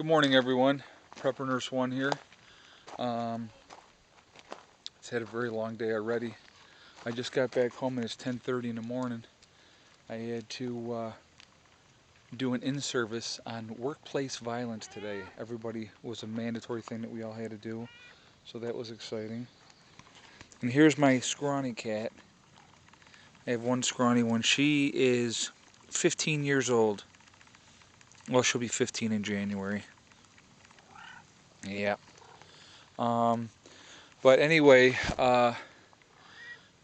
Good morning, everyone. Prepper Nurse 1 here. It's had a very long day already. I just got back home and it's 10:30 in the morning. I had to do an in-service on workplace violence today. Everybody was a mandatory thing that we all had to do, so that was exciting. And here's my scrawny cat. I have one scrawny one. She is 15 years old. Well, she'll be 15 in January. Yeah. But anyway, then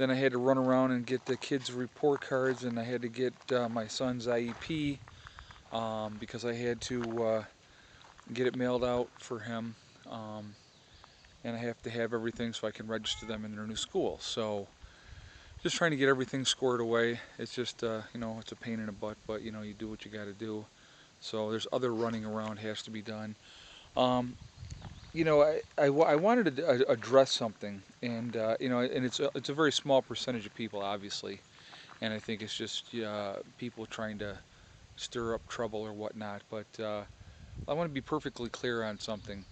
I had to run around and get the kids' report cards, and I had to get my son's IEP because I had to get it mailed out for him, and I have to have everything so I can register them in their new school. So just trying to get everything squared away. It's just, it's a pain in the butt, but you do what you got to do. So there's other running around has to be done. I wanted to address something, and and it's a very small percentage of people, obviously, and I think it's just people trying to stir up trouble or whatnot. But I want to be perfectly clear on something.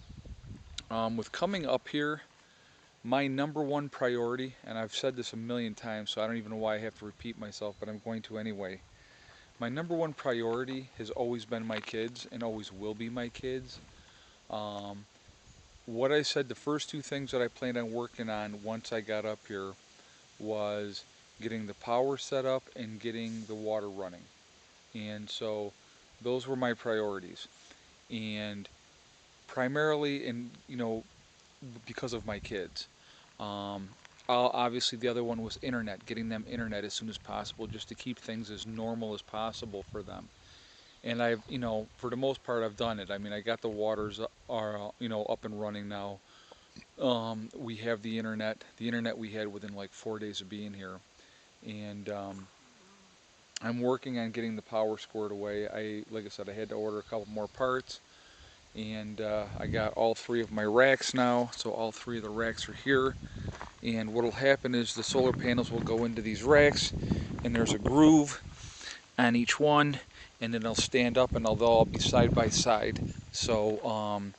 With coming up here, my number one priority, and I've said this a million times, so I don't even know why I have to repeat myself, but I'm going to anyway. My number one priority has always been my kids, and always will be my kids. What I said, the first two things that I planned on working on once I got up here was getting the power set up and getting the water running. And so those were my priorities. And primarily, because of my kids. Obviously, the other one was internet, getting them internet as soon as possible just to keep things as normal as possible for them. And I've, for the most part, I've done it. I mean, I got the waters are, up and running now. We have the internet. The internet we had within like 4 days of being here, and I'm working on getting the power squared away. Like I said, I had to order a couple more parts, and I got all three of my racks now. So all three of the racks are here. And what will happen is the solar panels will go into these racks, and there's a groove on each one, and then they'll stand up and they'll all be side by side. So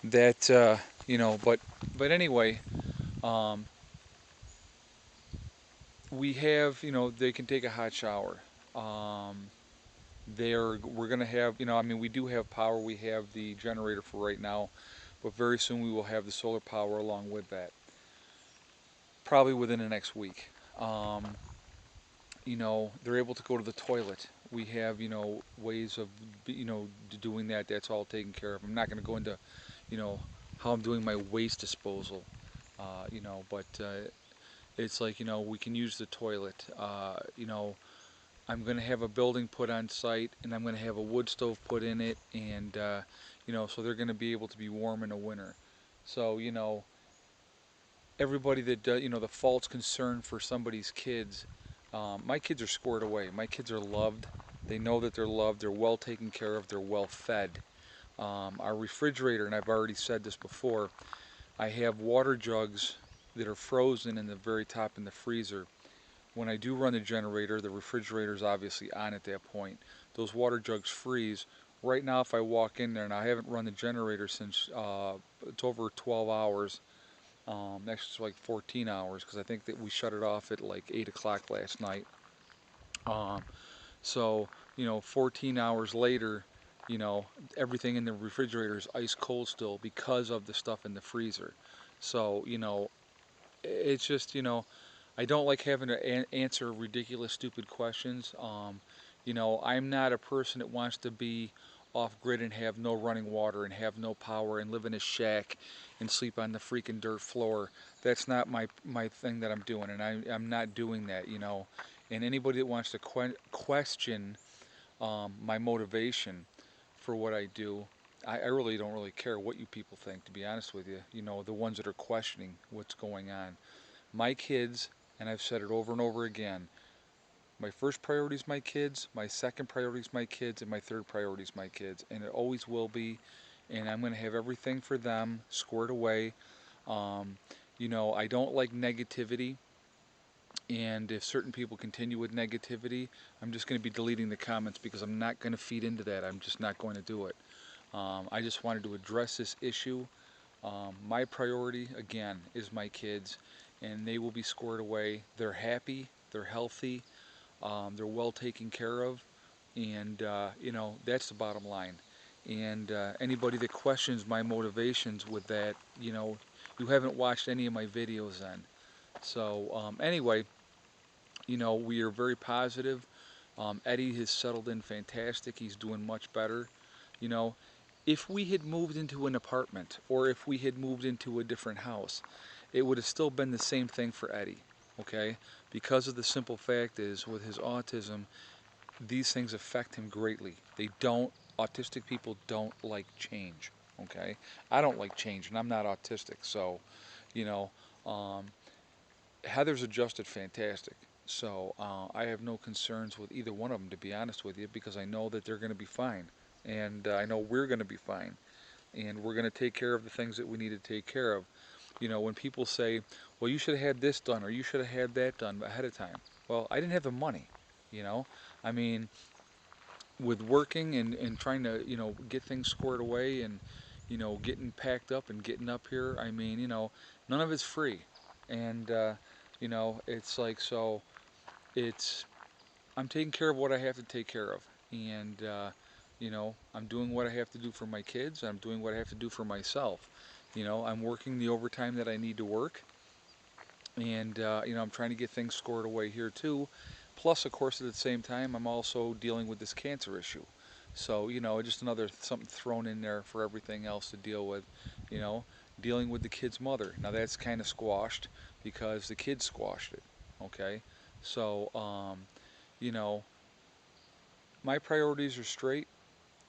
but anyway, we have, they can take a hot shower. We're gonna have, I mean, we do have power. We have the generator for right now, but very soon we will have the solar power along with that. Probably within the next week. They're able to go to the toilet. We have, ways of, doing that. That's all taken care of. I'm not going to go into, how I'm doing my waste disposal, but it's like, we can use the toilet. I'm going to have a building put on site, and I'm going to have a wood stove put in it, and, so they're going to be able to be warm in the winter. So, everybody that does, the false concern for somebody's kids, my kids are squared away. My kids are loved. They know that they're loved. They're well taken care of. They're well fed. Our refrigerator, and I've already said this before, I have water jugs that are frozen in the very top in the freezer. When I do run the generator, the refrigerator is obviously on at that point. Those water jugs freeze. Right now, if I walk in there, and I haven't run the generator since it's over 12 hours, actually it's like 14 hours, because I think that we shut it off at like 8 o'clock last night. So 14 hours later, everything in the refrigerator is ice cold still because of the stuff in the freezer. So it's just, I don't like having to answer ridiculous, stupid questions. I'm not a person that wants to be off grid and have no running water and have no power and live in a shack and sleep on the freaking dirt floor. That's not my thing that I'm doing, and I'm not doing that, And anybody that wants to question my motivation for what I do, I really don't really care what you people think, to be honest with you. The ones that are questioning what's going on. My kids, and I've said it over and over again, my first priority is my kids, my second priority is my kids, and my third priority is my kids. And it always will be. And I'm going to have everything for them squared away. I don't like negativity. And if certain people continue with negativity, I'm just going to be deleting the comments because I'm not going to feed into that. I'm just not going to do it. I just wanted to address this issue. My priority, again, is my kids, and they will be squared away. They're happy, they're healthy, they're well taken care of, and that's the bottom line. And anybody that questions my motivations with that, you haven't watched any of my videos then. So anyway, we are very positive. Eddie has settled in fantastic. He's doing much better. You know, if we had moved into an apartment or if we had moved into a different house, it would have still been the same thing for Eddie. Okay, because of the simple fact is with his autism, these things affect him greatly. They don't. Autistic people don't like change. Okay, I don't like change, and I'm not autistic, so you know. Um, Heather's adjusted fantastic. So I have no concerns with either one of them, to be honest with you, because I know that they're going to be fine. And I know we're going to be fine. And we're going to take care of the things that we need to take care of. When people say, well, you should have had this done or you should have had that done ahead of time. Well, I didn't have the money, you know. I mean, with working and trying to, get things squared away and, getting packed up and getting up here, I mean, none of it's free. And, it's like, so it's, I'm taking care of what I have to take care of. And, I'm doing what I have to do for my kids. I'm doing what I have to do for myself. I'm working the overtime that I need to work. And, I'm trying to get things scored away here too. Plus, of course, at the same time, I'm also dealing with this cancer issue. So, just another something thrown in there for everything else to deal with, you know, dealing with the kid's mother. Now, that's kind of squashed because the kid squashed it, okay? So, you know, my priorities are straight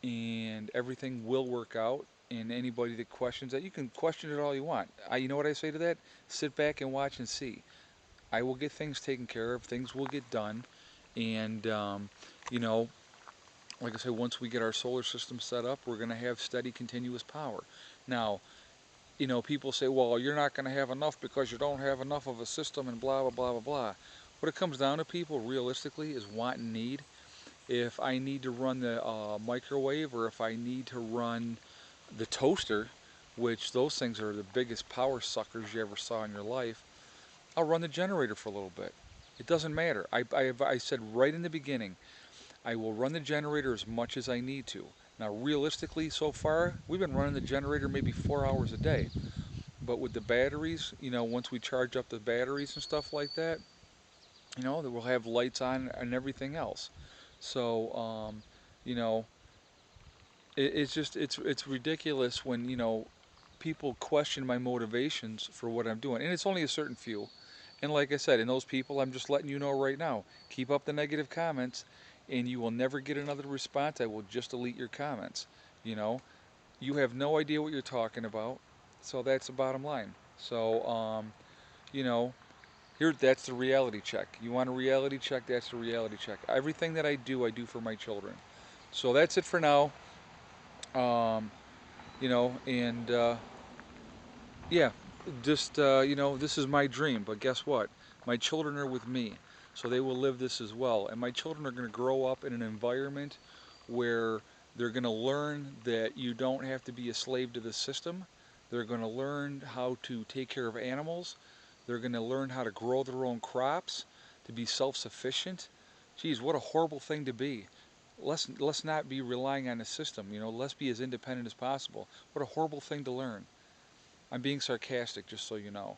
and everything will work out. And anybody that questions that, you can question it all you want. You know what I say to that? Sit back and watch and see. I will get things taken care of. Things will get done. And, you know, like I say, once we get our solar system set up, we're going to have steady, continuous power. Now, people say, well, you're not going to have enough because you don't have enough of a system and blah, blah, blah, blah, blah. What it comes down to, people, realistically, is want and need. If I need to run the microwave or if I need to run the toaster, which those things are the biggest power suckers you ever saw in your life, I'll run the generator for a little bit. It doesn't matter. I said right in the beginning, I will run the generator as much as I need to. Now, realistically, so far, we've been running the generator maybe 4 hours a day. But with the batteries, once we charge up the batteries and stuff like that, that we'll have lights on and everything else. So, you know, it's just it's ridiculous when people question my motivations for what I'm doing, and it's only a certain few. And like I said, in those people, I'm just letting you know right now. Keep up the negative comments, and you will never get another response. I will just delete your comments. You know, you have no idea what you're talking about, so that's the bottom line. So, you know, here that's the reality check. You want a reality check? That's the reality check. Everything that I do for my children. So that's it for now. Um, and yeah, just this is my dream. But guess what? My children are with me, so they will live this as well. And my children are going to grow up in an environment where they're going to learn that you don't have to be a slave to the system. They're going to learn how to take care of animals. They're going to learn how to grow their own crops, to be self-sufficient. Geez, what a horrible thing to be. Let's not be relying on the system. Let's be as independent as possible. What a horrible thing to learn. I'm being sarcastic, just so you know.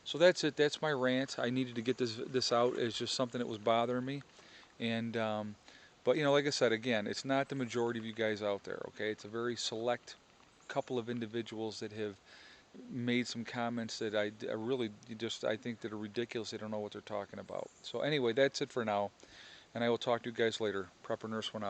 So that's it. That's my rant. I needed to get this out. It's just something that was bothering me. And but like I said, again, it's not the majority of you guys out there. Okay, it's a very select couple of individuals that have made some comments that I really just I think that are ridiculous. They don't know what they're talking about. So anyway, that's it for now, and I will talk to you guys later. Prepper Nurse 1 out.